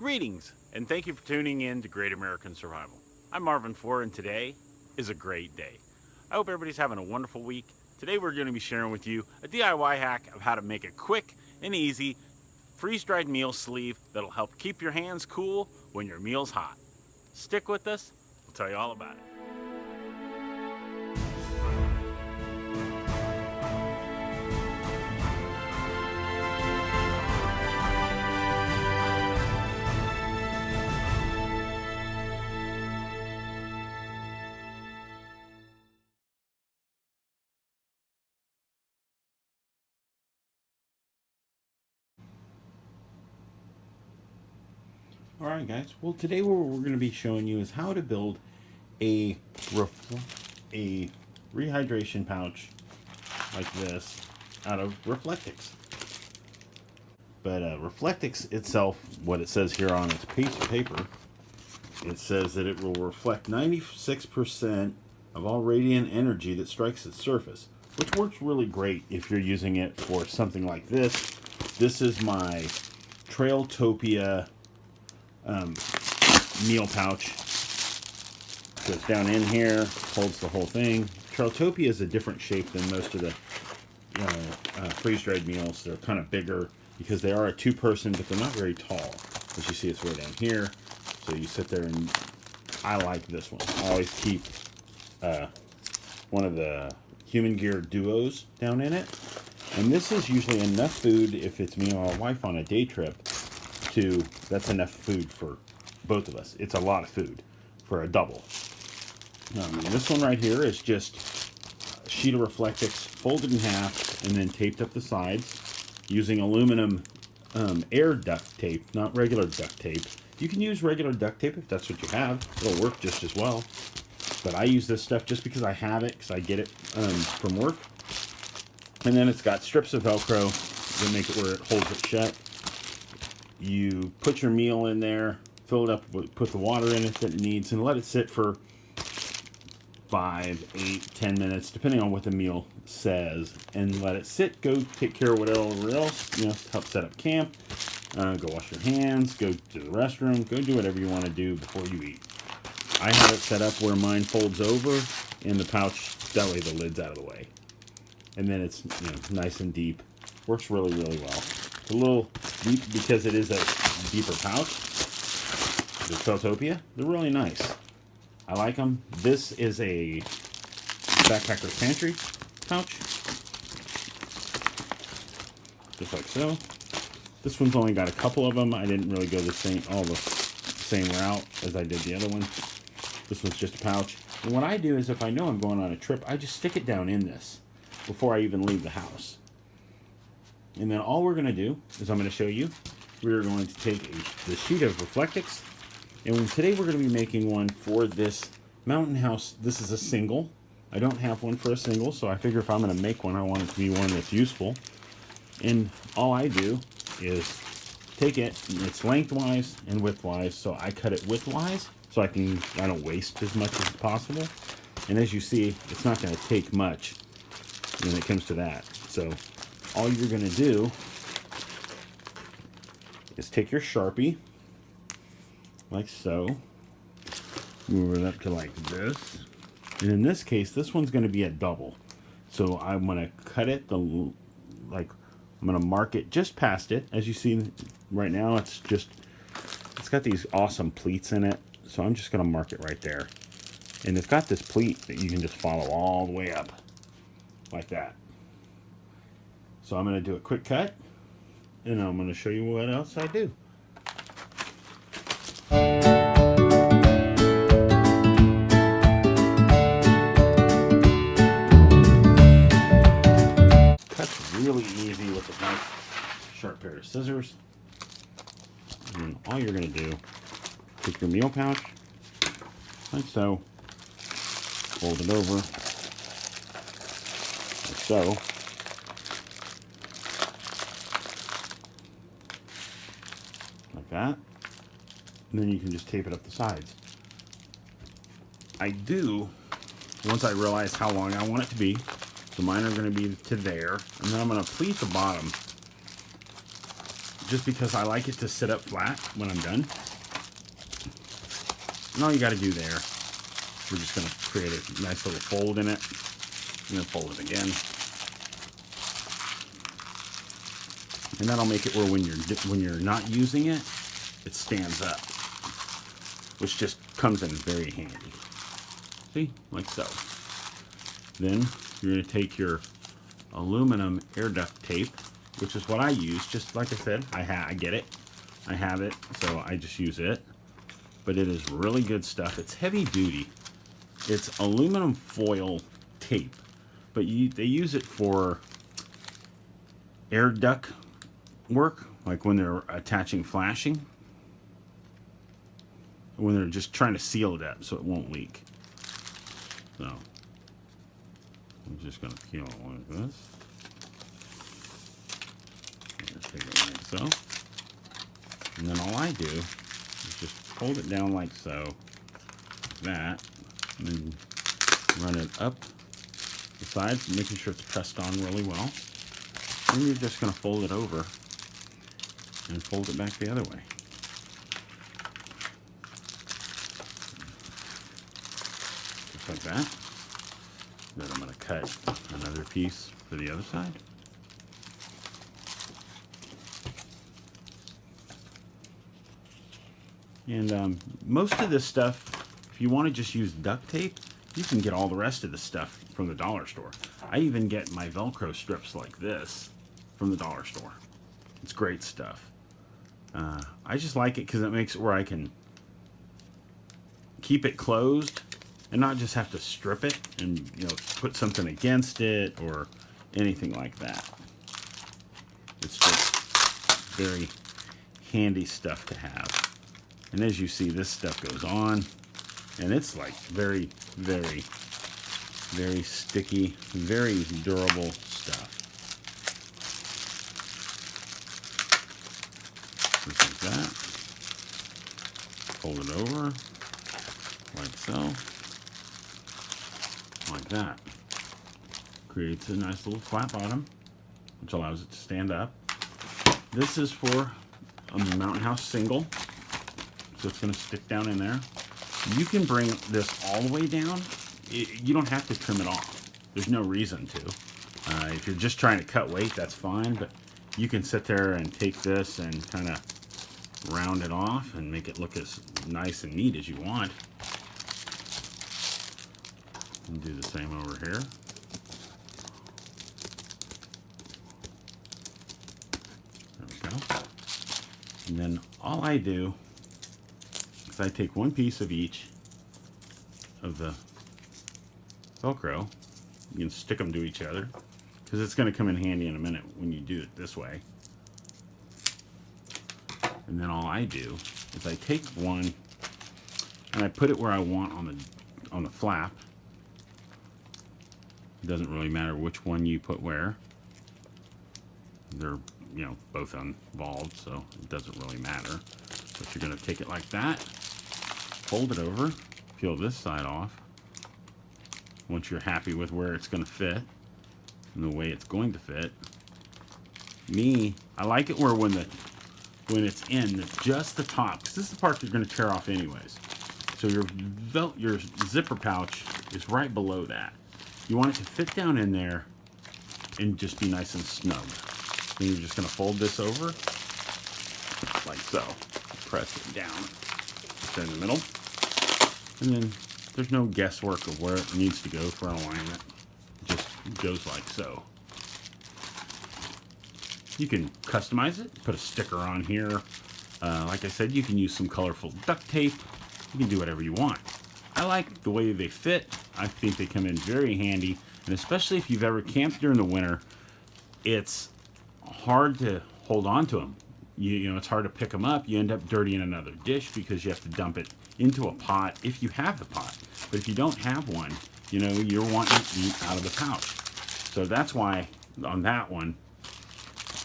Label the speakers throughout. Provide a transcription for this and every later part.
Speaker 1: Greetings, and thank you for tuning in to Great American Survival. I'm Marvin Four, and today is a great day. I hope everybody's having a wonderful week. Today we're going to be sharing with you a DIY hack of how to make a quick and easy freeze-dried meal sleeve that'll help keep your hands cool when your meal's hot. Stick with us, we'll tell you all about it.
Speaker 2: Alright guys, well today what we're going to be showing you is how to build a rehydration pouch like this out of Reflectix. But Reflectix itself, what it says here on its piece of paper, it says that it will reflect 96% of all radiant energy that strikes its surface, which works really great if you're using it for something like this. This is my Trailtopia meal pouch. Goes down in here, holds the whole thing. Trailtopia is a different shape than most of the freeze-dried meals. They're kind of bigger because they are a two-person, but they're not very tall. As you see, it's way down here. So you sit there and I like this one. I always keep one of the Human Gear Duos down in it. And this is usually enough food if it's me or my wife on a day trip. That's enough food for both of us. It's a lot of food for a double. This one right here is just a sheet of Reflectix folded in half and then taped up the sides using aluminum Air Duct tape, not regular duct tape. You can use regular duct tape if that's what you have. It'll work just as well. But I use this stuff just because I have it, because I get it from work. And then it's got strips of Velcro that make it where it holds it shut. You put your meal in there, fill it up, put the water in it that it needs, and let it sit for 5, 8, 10 minutes, depending on what the meal says, and let it sit. Go take care of whatever else, help set up camp, go wash your hands, go to the restroom, go do whatever you want to do before you eat. I have it set up where mine folds over in the pouch, that way the lid's out of the way. And then it's nice and deep. Works really, really well. It's a little deep because it is a deeper pouch. The Trailtopia, they're really nice. I like them. This is a Backpacker's Pantry pouch. Just like so. This one's only got a couple of them. I didn't really go the same route as I did the other one. This one's just a pouch. And what I do is if I know I'm going on a trip, I just stick it down in this before I even leave the house. And then all we're going to do is I'm going to show you. We're going to take the sheet of Reflectix. And today we're going to be making one for this mountain house. This is a single. I don't have one for a single, so I figure if I'm going to make one, I want it to be one that's useful. And all I do is take it, it's lengthwise and widthwise, so I cut it widthwise so I don't waste as much as possible. And as you see, it's not going to take much when it comes to that. So all you're going to do is take your Sharpie, like so, move it up to like this, and in this case, this one's going to be a double. So I'm going to cut it, I'm going to mark it just past it. As you see right now, it's got these awesome pleats in it, so I'm just going to mark it right there. And it's got this pleat that you can just follow all the way up, like that. So I'm going to do a quick cut, and I'm going to show you what else I do. Cuts really easy with a nice sharp pair of scissors. And all you're going to do, take your meal pouch, like so, fold it over, like so. Like that. And then you can just tape it up the sides. I do, once I realize how long I want it to be, so mine are going to be to there, and then I'm going to pleat the bottom just because I like it to sit up flat when I'm done. And all you got to do there, we're just going to create a nice little fold in it, and then fold it again. And that'll make it where when you're not using it, it stands up, which just comes in very handy. See, like so. Then you're going to take your aluminum air duct tape, which is what I use. Just like I said, I get it, I have it, so I just use it. But it is really good stuff. It's heavy duty. It's aluminum foil tape, but they use it for air duct work, like when they're attaching flashing, when they're just trying to seal it up so it won't leak. So I'm just going to peel it like this. Just take it like so. And then all I do is just fold it down like so, like that, and then run it up the sides, making sure it's pressed on really well. And you're just going to fold it over and fold it back the other way. Just like that. Then I'm going to cut another piece for the other side. And most of this stuff, if you want to just use duct tape, you can get all the rest of the stuff from the dollar store. I even get my Velcro strips like this from the dollar store. It's great stuff. I just like it because it makes it where I can keep it closed and not just have to strip it and, you know, put something against it or anything like that. It's just very handy stuff to have. And as you see, this stuff goes on, and it's like very, very, very sticky, very durable stuff. Just like that. Fold it over, like so, like that. Creates a nice little flat bottom, which allows it to stand up. This is for a Mountain House single. So it's going to stick down in there. You can bring this all the way down. You don't have to trim it off. There's no reason to. If you're just trying to cut weight, that's fine. But you can sit there and take this and kind of round it off and make it look as nice and neat as you want. And do the same over here. There we go. And then all I do, I take one piece of each of the Velcro. You can stick them to each other because it's going to come in handy in a minute when you do it this way. And then all I do is I take one and I put it where I want on the flap. It doesn't really matter which one you put where. They're, you know, both involved, so it doesn't really matter. But you're going to take it like that. Fold it over, peel this side off. Once you're happy with where it's going to fit and the way it's going to fit. I like it where when it's in just the top, because this is the part you're going to tear off anyways. So your zipper pouch is right below that. You want it to fit down in there and just be nice and snug. Then you're just going to fold this over like so. Press it down. It's in the middle. And then there's no guesswork of where it needs to go for an alignment. It just goes like so. You can customize it, put a sticker on here. Like I said, you can use some colorful duct tape. You can do whatever you want. I like the way they fit. I think they come in very handy. And especially if you've ever camped during the winter, it's hard to hold on to them. You know, it's hard to pick them up. You end up dirtying another dish because you have to dump it into a pot if you have the pot. But if you don't have one, you know, you're wanting to eat out of the pouch. So that's why on that one,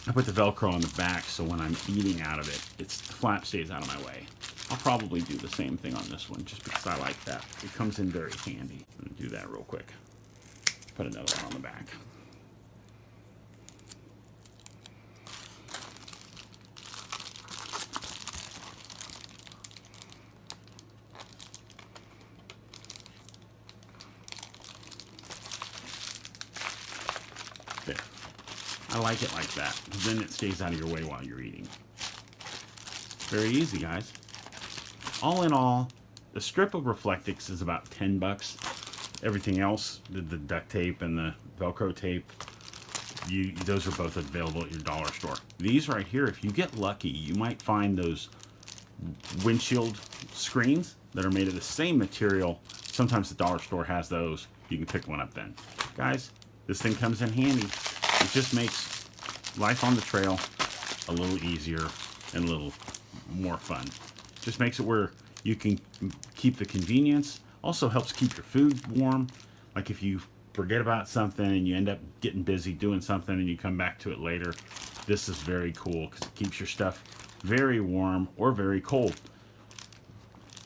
Speaker 2: I put the Velcro on the back so when I'm eating out of it, the flap stays out of my way. I'll probably do the same thing on this one just because I like that. It comes in very handy. I'm going to do that real quick. Put another one on the back. I like it like that, because then it stays out of your way while you're eating. Very easy, guys. All in all, the strip of Reflectix is about 10 bucks. Everything else, the duct tape and the Velcro tape, those are both available at your dollar store. These right here, if you get lucky, you might find those windshield screens that are made of the same material. Sometimes the dollar store has those. You can pick one up then. Guys, this thing comes in handy. It just makes life on the trail a little easier and a little more fun. Just makes it where you can keep the convenience. Also helps keep your food warm. Like if you forget about something and you end up getting busy doing something and you come back to it later, this is very cool because it keeps your stuff very warm or very cold.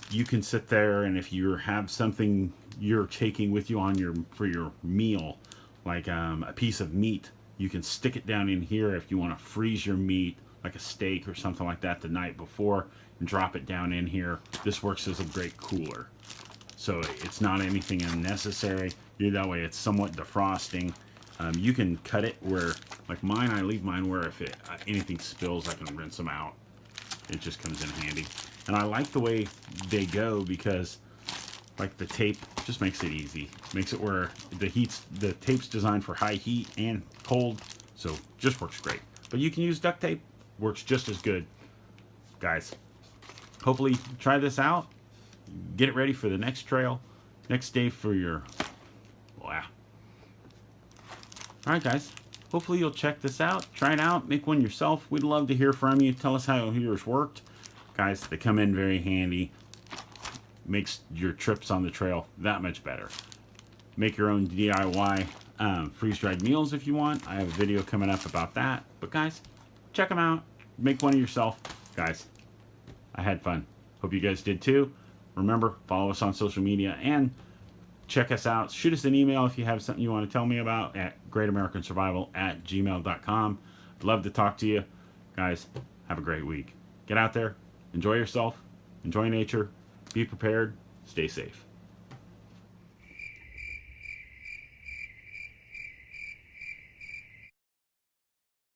Speaker 2: You can sit there, and if you have something you're taking with you on for your meal, like a piece of meat, you can stick it down in here if you want to freeze your meat, like a steak or something like that, the night before, and drop it down in here. This works as a great cooler. So it's not anything unnecessary. That way it's somewhat defrosting. You can cut it where, like mine, I leave mine where if anything spills, I can rinse them out. It just comes in handy. And I like the way they go because, like, the tape just makes it easy. Makes it where the tape's designed for high heat and cold, so just works great. But you can use duct tape, works just as good. Guys, hopefully try this out. Get it ready for the next trail, next day for your, wow. All right, guys. Hopefully you'll check this out, try it out, make one yourself. We'd love to hear from you. Tell us how yours worked. Guys, they come in very handy. Makes your trips on the trail that much better. Make your own DIY freeze-dried meals if you want. I have a video coming up about that. But guys, check them out. Make one yourself. Guys, I had fun. Hope you guys did too. Remember, follow us on social media and check us out. Shoot us an email if you have something you want to tell me about at greatamericansurvival@gmail.com. I'd love to talk to you. Guys, have a great week. Get out there. Enjoy yourself. Enjoy nature. Be prepared. Stay safe.